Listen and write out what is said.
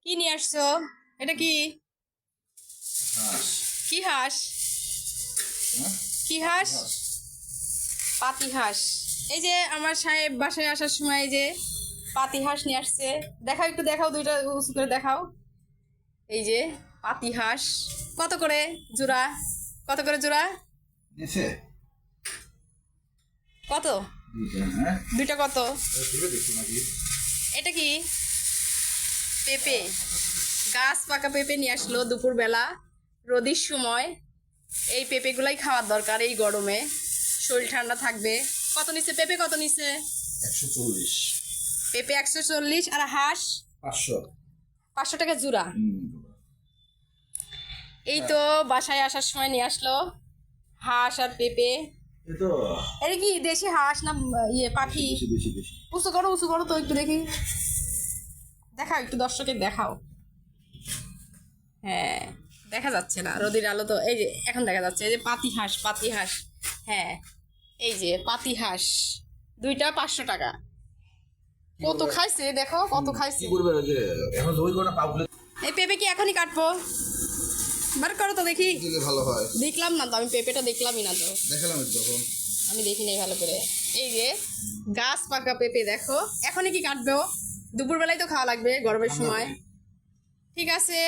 কি নিয়ে আসছো? এটা কি? হাঁস। কি হাঁস? হ্যাঁ? কি হাঁস? হাঁস। পাতি হাঁস। এই যে আমার সাহেব বাসায় আসার সময় এই যে পাতি হাঁস নিয়ে আসছে। দেখাও, একটু দেখাও, দুইটা উঁচু করে দেখাও। এই যে পাতি হাঁস। কত করে জোড়া? কত করে জোড়া? নিচে কত? দুইটা। হ্যাঁ, দুইটা কত? তুলে দেখছো নাকি? এটা কি? পেঁপে। গাছ পাকা পেঁপে নিয়ে আসলো দুপুরবেলা, রোদির সময়। এই পেঁপেগুলাই খাওয়ার দরকার এই গরমে, শরীর ঠান্ডা থাকবে। কত নিচ্ছে পেঁপে? কত নিচ্ছে? 140। পেঁপে 140। আর হাঁস 500। 500 টাকা জোড়া। এই তো বাসায় আসার সময় নিয়ে আসলো হাঁস আর পেঁপে। এই তো এটা কি দেশি হাঁস না ইয়ে পাখি? বেশি বেশি বেশি। উঁচু করো তো একটু দেখি। দেখাও একটু, দর্শকের দেখাও। হ্যাঁ, দেখা যাচ্ছে না, রোদের আলো তো। এই যে এখন দেখা যাচ্ছে, এই যে পাতি হাঁস, পাতি হাঁস। হ্যাঁ, এই যে পাতি হাঁস, দুইটা 500 টাকা। কত খাইছে দেখো, কত খাইছে। কি করবে যে এখন দই করে পাও খুলে এই পেঁপে কি এখনই কাটবো? বার করো তো দেখি। দিলে ভালো হয়। দেখলাম না তো, আমি পেঁপেটা দেখলামই না তো। দেখালাম একটু তখন। আমি দেখি নাই ভালো করে। এই যে গাছ পাকা পেঁপে দেখো, এখনই কি কাটবো? দুপুরবেলায় তো খাওয়া লাগবে গরমের সময়। ঠিক আছে।